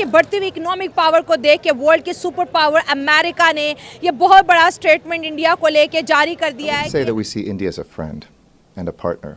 की बढ़ती हुई इकोनॉमिक पावर को देख के वर्ल्ड की सुपर पावर अमेरिका ने ये बहुत बड़ा स्टेटमेंट इंडिया को लेके जारी कर दिया है। Say that we see India as a friend and a partner,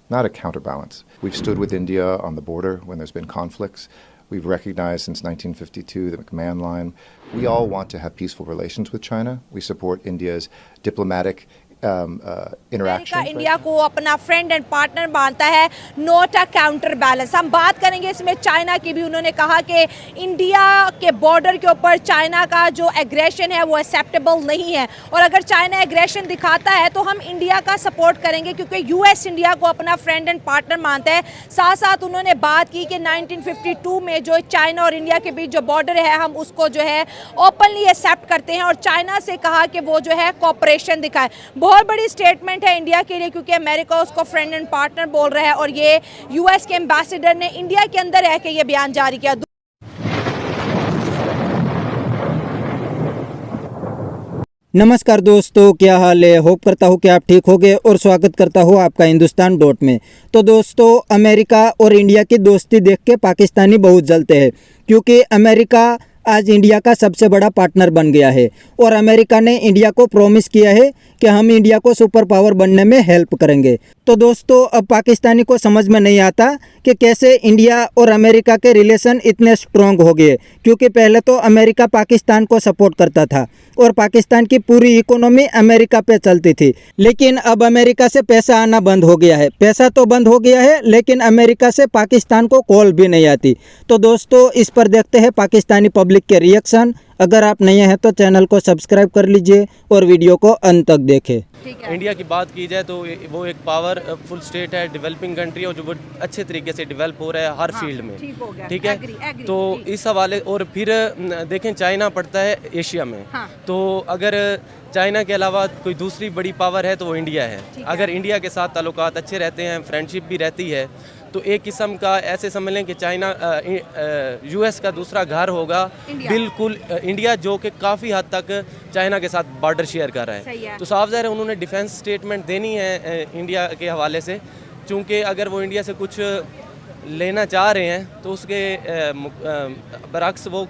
not a counterbalance. We've stood with India on the border when there's been conflicts. We've recognized since 1952 the McMahon Line. We all want to have peaceful relations with China. We support India's diplomatic interaction. America India को अपना friend and partner मानता है, not a counter balance. हम बात करेंगे इसमें China की भी। उन्होंने कहा कि इंडिया के बॉर्डर के ऊपर चाइना का जो एग्रेशन है वो एक्सेप्टेबल नहीं है, और अगर चाइना एग्रेशन दिखाता है तो हम इंडिया का सपोर्ट करेंगे, क्योंकि यूएस इंडिया को अपना फ्रेंड एंड पार्टनर मानता है। साथ साथ उन्होंने बात की कि 1952 में जो चाइना और इंडिया के बीच जो बॉर्डर है हम उसको जो है ओपनली एक्सेप्ट करते हैं, और चाइना से कहा कि वो जो है कोऑपरेशन दिखाए। बहुत बड़ी स्टेटमेंट है इंडिया के लिए, क्योंकि अमेरिका उसको फ्रेंड एंड पार्टनर बोल रहा है, और ये यूएस के एम्बेसडर ने इंडिया के अंदर रह के ये बयान जारी किया। नमस्कार दोस्तों, क्या हाल है। होप करता हूँ कि आप ठीक होंगे और स्वागत करता हूँ आपका हिंदुस्तान डॉट में। तो दोस्तों, अमेरिका और इंडिया की दोस्ती देख के पाकिस्तानी बहुत जलते हैं, क्योंकि अमेरिका आज इंडिया का सबसे बड़ा पार्टनर बन गया है, और अमेरिका ने इंडिया को प्रॉमिस किया है कि हम इंडिया को सुपर पावर बनने में हेल्प करेंगे। तो दोस्तों, अब पाकिस्तानी को समझ में नहीं आता कि कैसे इंडिया और अमेरिका के रिलेशन इतने स्ट्रॉन्ग हो गए, क्योंकि पहले तो अमेरिका पाकिस्तान को सपोर्ट करता था और पाकिस्तान की पूरी इकोनॉमी अमेरिका पे चलती थी। लेकिन अब अमेरिका से पैसा आना बंद हो गया है। पैसा तो बंद हो गया है, लेकिन अमेरिका से पाकिस्तान को कॉल भी नहीं आती। तो दोस्तों, इस पर देखते हैं पाकिस्तानी पब्लिक के रिएक्शन। अगर आप नए हैं तो चैनल को सब्सक्राइब कर लीजिए और वीडियो को अंत तक देखें। इंडिया की बात की जाए तो वो एक पावरफुल स्टेट है, डेवलपिंग कंट्री है, और जो वो अच्छे तरीके से डेवलप हो रहा है हर फील्ड में। ठीक है, तो इस हवाले, और फिर देखें चाइना पड़ता है एशिया में। तो अगर चाइना के अलावा कोई दूसरी बड़ी पावर है तो वो इंडिया है। अगर इंडिया के साथ ताल्लुकात अच्छे रहते हैं, फ्रेंडशिप भी रहती है, तो एक किस्म का ऐसे समझ लें कि चाइना यूएस का दूसरा घर होगा। बिल्कुल इंडिया जो कि काफ़ी हद तक चाइना के साथ बॉर्डर शेयर कर रहा है। तो साफ ज़ाहिर है उन्होंने डिफेंस स्टेटमेंट देनी है इंडिया के हवाले से, चूँकि अगर वो इंडिया से कुछ लेना चाह रहे हैं तो उसके बरक्स वो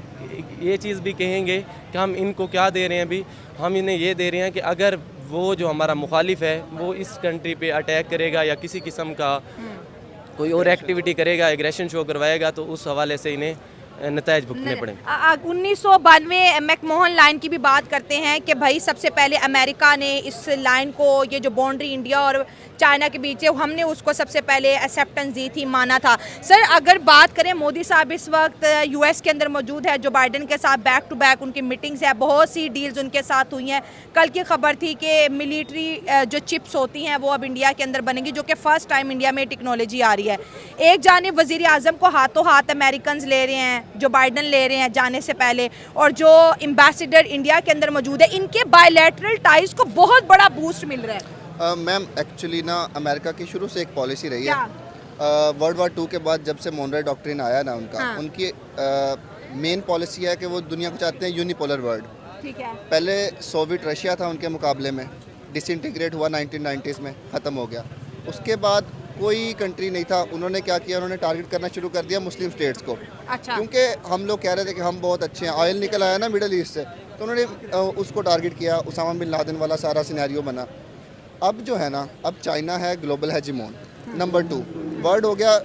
ये चीज़ भी कहेंगे कि हम इनको क्या दे रहे हैं। अभी हम इन्हें ये दे रहे हैं कि अगर वो जो हमारा मुखालिफ है वो इस कंट्री पे अटैक करेगा या किसी किस्म का कोई और एक्टिविटी करेगा, एग्रेशन शो करवाएगा, तो उस हवाले से इन्हें नतायज भुगतने पड़े। 1992 मैकमोहन लाइन की भी बात करते हैं कि भाई सबसे पहले अमेरिका ने इस लाइन को, ये जो बाउंड्री इंडिया और चाइना के बीच है, हमने उसको सबसे पहले एक्सेप्टेंस दी थी, माना था। सर, अगर बात करें, मोदी साहब इस वक्त यूएस के अंदर मौजूद है, जो बाइडेन के साथ बैक टू बैक उनकी मीटिंग्स है, बहुत सी डील्स उनके साथ हुई हैं। कल की खबर थी कि मिलिट्री जो चिप्स होती हैं वो अब इंडिया के अंदर बनेंगी, जो कि फर्स्ट टाइम इंडिया में टेक्नोलॉजी आ रही है। एक जानिब वज़ीर आज़म को हाथों हाथ अमेरिकन ले रहे हैं, जो बाइडेन ले रहे हैं जाने से पहले, और जो एम्बेसडर इंडिया के अंदर मौजूद है, इनके बायलैटरल टाइज को बहुत बड़ा बूस्ट मिल रहा है। मैम, एक्चुअली ना अमेरिका की शुरू से एक पॉलिसी रही है। वर्ल्ड वार 2 के बाद जब से मोनरोए डॉक्ट्रिन आया ना उनका, उनकी मेन पॉलिसी है कि वो दुनिया को चाहते हैं यूनिपोलर वर्ल्ड। ठीक है, पहले सोवियत रशिया था उनके मुकाबले में, डिसइंटीग्रेट हुआ 1990s में, ख़त्म हो गया। उसके बाद कोई कंट्री नहीं था। उन्होंने क्या किया, उन्होंने टारगेट करना शुरू कर दिया मुस्लिम स्टेट्स को। अच्छा। क्योंकि हम लोग कह रहे थे कि हम बहुत अच्छे हैं, ऑयल निकल आया ना मिडल ईस्ट से, तो उन्होंने उसको टारगेट किया। उसामा बिन लादेन वाला सारा सिनेरियो बना। अब जो है ना, अब चाइना है ग्लोबल हेजिमोन, नंबर 2 वर्ल्ड हो गया।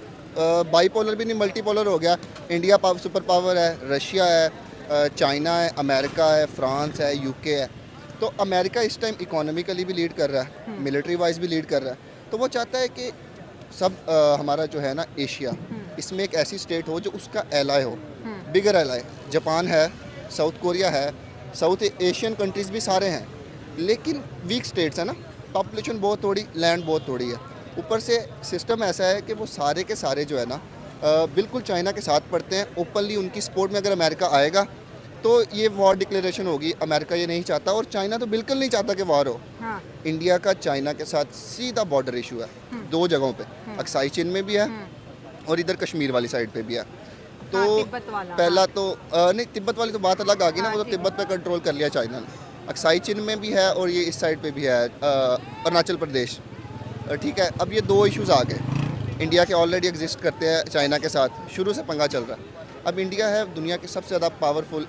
बाईपोलर भी नहीं, मल्टीपोलर हो गया। इंडिया सुपर पावर है, रशिया है, चाइना है, अमेरिका है, फ्रांस है, यूके है। तो अमेरिका इस टाइम इकोनॉमिकली भी लीड कर रहा है, मिलिट्री वाइज भी लीड कर रहा है। तो वो चाहता है कि सब हमारा जो है ना एशिया, इसमें एक ऐसी स्टेट हो जो उसका एलाय हो, बिगर एलाय। जापान है, साउथ कोरिया है, साउथ एशियन कंट्रीज़ भी सारे हैं, लेकिन वीक स्टेट्स है ना, पॉपुलेशन बहुत थोड़ी, लैंड बहुत थोड़ी है। ऊपर से सिस्टम ऐसा है कि वो सारे के सारे जो है ना बिल्कुल चाइना के साथ पड़ते हैं। ओपनली उनकी सपोर्ट में अगर अमेरिका आएगा तो ये वॉर डिक्लेरेशन होगी। अमेरिका ये नहीं चाहता, और चाइना तो बिल्कुल नहीं चाहता कि वॉर हो। इंडिया का चाइना के साथ सीधा बॉर्डर इशू है 2 जगहों पे, अक्साई चिन में भी है और इधर कश्मीर वाली साइड पे भी है। तो पहला तो नहीं, तिब्बत वाली तो बात अलग आ गई ना, वो तो तिब्बत पे कंट्रोल कर लिया चाइना ने। अक्साई चिन में भी है और ये इस साइड पे भी है, अरुणाचल प्रदेश। ठीक है, अब ये 2 इश्यूज़ आ गए। इंडिया के ऑलरेडी एग्जिस्ट करते हैं चाइना के साथ, शुरू से पंगा चल रहा है। अब इंडिया है दुनिया की सबसे ज़्यादा पावरफुल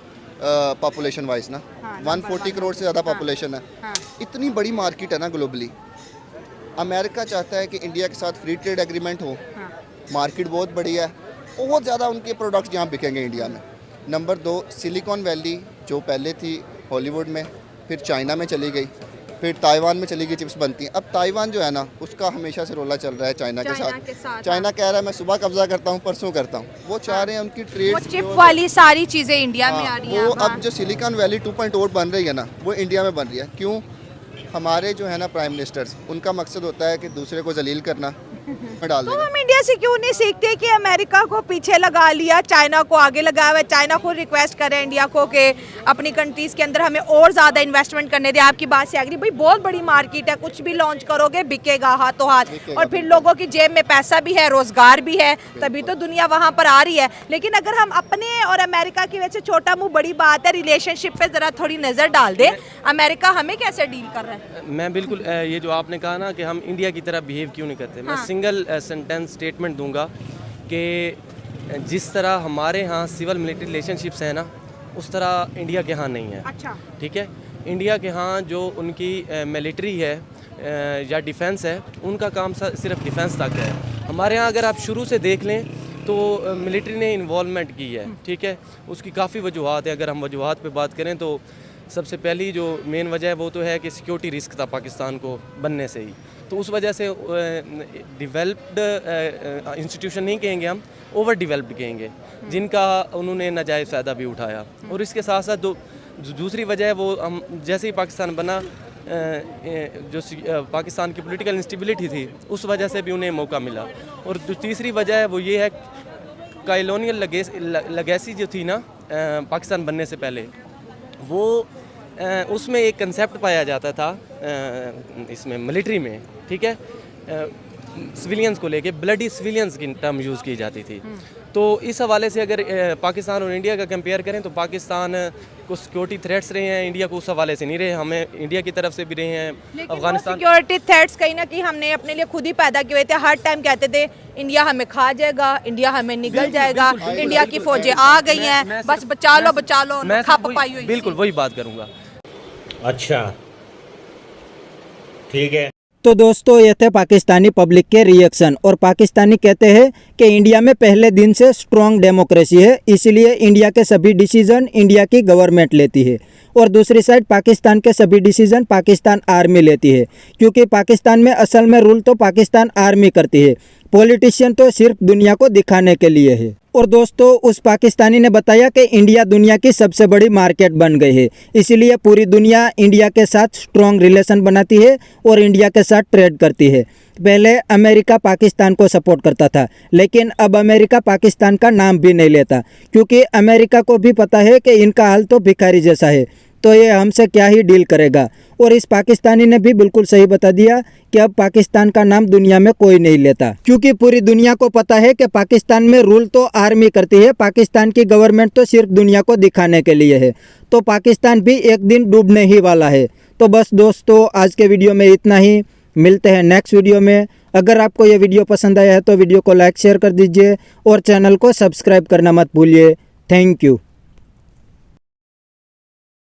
पॉपुलेशन वाइज ना, हाँ, 140 करोड़ से ज़्यादा पॉपुलेशन है, हाँ। इतनी बड़ी मार्केट है ना ग्लोबली। अमेरिका चाहता है कि इंडिया के साथ फ्री ट्रेड एग्रीमेंट हो, हाँ। मार्केट बहुत बड़ी है, बहुत ज़्यादा उनके प्रोडक्ट्स यहाँ बिकेंगे इंडिया में। नंबर 2 सिलिकॉन वैली जो पहले थी हॉलीवुड में, फिर चाइना में चली गई, फिर ताइवान में चली गई, चिप्स बनती हैं। अब ताइवान जो है ना उसका हमेशा से रोला चल रहा है चाइना के साथ। चाइना कह रहा है मैं सुबह कब्जा करता हूँ, परसों करता हूँ। वो चाह रहे हैं उनकी वो ट्रेड चिप वाली सारी चीजें इंडिया में आ रही हैं। वो अब जो सिलिकॉन वैली 2.0 बन रही है ना वो इंडिया में बन रही है। क्यों? हमारे जो है ना प्राइम मिनिस्टर्स, उनका मकसद होता है कि दूसरे को जलील करना, डाल तो देना। हम इंडिया से क्यों नहीं सीखते कि अमेरिका को पीछे लगा लिया, चाइना को आगे लगाया हुआ है। चाइना को रिक्वेस्ट कर रहे हैं इंडिया को कि अपनी कंट्रीज के अंदर हमें और ज़्यादा इन्वेस्टमेंट करने दें। आपकी बात से एग्री, भाई बहुत बड़ी मार्केट है, कुछ भी लॉन्च करोगे बिकेगा हाथों हाथ, और फिर लोगों की जेब में पैसा भी है, रोजगार भी है, तभी तो दुनिया वहाँ पर आ रही है। लेकिन अगर हम अपने और अमेरिका की वजह से, छोटा मुँह बड़ी बात है, रिलेशनशिप पे ज़रा थोड़ी नज़र डाल दें, अमेरिका हमें कैसे डील कर रहा है। मैं बिल्कुल ये जो आपने कहा ना कि हम इंडिया की तरह बिहेव क्यों नहीं करते, मैं सिंगल सेंटेंस स्टेटमेंट दूंगा कि जिस तरह हमारे यहाँ सिविल मिलिट्री रिलेशनशिप्स हैं ना, उस तरह इंडिया के यहाँ नहीं है। अच्छा। ठीक है, इंडिया के यहाँ जो उनकी मिलिट्री है या डिफेंस है, उनका काम सिर्फ डिफेंस तक है। हमारे यहाँ अगर आप शुरू से देख लें तो मिलिट्री ने इन्वॉल्वमेंट की है। ठीक है, उसकी काफ़ी वजूहत है। अगर हम वजूहत पे बात करें तो सबसे पहली जो मेन वजह है वो तो है कि सिक्योरिटी रिस्क था पाकिस्तान को बनने से ही, तो उस वजह से डेवलप्ड इंस्टीट्यूशन नहीं कहेंगे हम, ओवर डेवलप्ड कहेंगे, जिनका उन्होंने नाजायज़ फ़ायदा भी उठाया। और इसके साथ साथ दूसरी वजह है वो हम जैसे ही पाकिस्तान बना, जो पाकिस्तान की पॉलिटिकल इंस्टेबिलिटी थी, उस वजह से भी उन्हें मौका मिला। और जो तीसरी वजह है वो ये है कॉलोनियल लेगेसी जो थी ना पाकिस्तान बनने से पहले, वो उसमें एक कंसेप्ट पाया जाता था इसमें मिलिट्री में, ठीक है, सिविलियंस को लेके ब्लडी सिविलियंस की टर्म यूज़ की जाती थी। तो इस हवाले से अगर पाकिस्तान और इंडिया का कंपेयर करें तो पाकिस्तान को सिक्योरिटी थ्रेट्स रहे हैं, इंडिया को उस हवाले से नहीं रहे। हमें इंडिया की तरफ से भी रहे हैं। अफगानिस्तान सिक्योरिटी थ्रेट्स कहीं ना कहीं हमने अपने लिए खुद ही पैदा किए हुए थे। हर टाइम कहते थे इंडिया हमें खा जाएगा, इंडिया हमें निगल जाएगा, इंडिया की फौजें आ गई हैं, बस बचा लो, मैं खप पाई हुई। बिल्कुल वही बात करूँगा। अच्छा, ठीक है। तो दोस्तों ये थे पाकिस्तानी पब्लिक के रिएक्शन। और पाकिस्तानी कहते हैं कि इंडिया में पहले दिन से स्ट्रॉन्ग डेमोक्रेसी है, इसलिए इंडिया के सभी डिसीजन इंडिया की गवर्नमेंट लेती है। और दूसरी साइड पाकिस्तान के सभी डिसीजन पाकिस्तान आर्मी लेती है, क्योंकि पाकिस्तान में असल में रूल तो पाकिस्तान आर्मी करती है, पॉलिटिशियन तो सिर्फ दुनिया को दिखाने के लिए है। और दोस्तों उस पाकिस्तानी ने बताया कि इंडिया दुनिया की सबसे बड़ी मार्केट बन गई है, इसलिए पूरी दुनिया इंडिया के साथ स्ट्रॉन्ग रिलेशन बनाती है और इंडिया के साथ ट्रेड करती है। पहले अमेरिका पाकिस्तान को सपोर्ट करता था, लेकिन अब अमेरिका पाकिस्तान का नाम भी नहीं लेता, क्योंकि अमेरिका को भी पता है कि इनका हाल तो भिखारी जैसा है, तो ये हमसे क्या ही डील करेगा। और इस पाकिस्तानी ने भी बिल्कुल सही बता दिया कि अब पाकिस्तान का नाम दुनिया में कोई नहीं लेता, क्योंकि पूरी दुनिया को पता है कि पाकिस्तान में रूल तो आर्मी करती है, पाकिस्तान की गवर्नमेंट तो सिर्फ दुनिया को दिखाने के लिए है। तो पाकिस्तान भी एक दिन डूबने ही वाला है। तो बस दोस्तों आज के वीडियो में इतना ही, मिलते हैं नेक्स्ट वीडियो में। अगर आपको ये वीडियो पसंद आया है तो वीडियो को लाइक शेयर कर दीजिए और चैनल को सब्सक्राइब करना मत भूलिए। Thank you.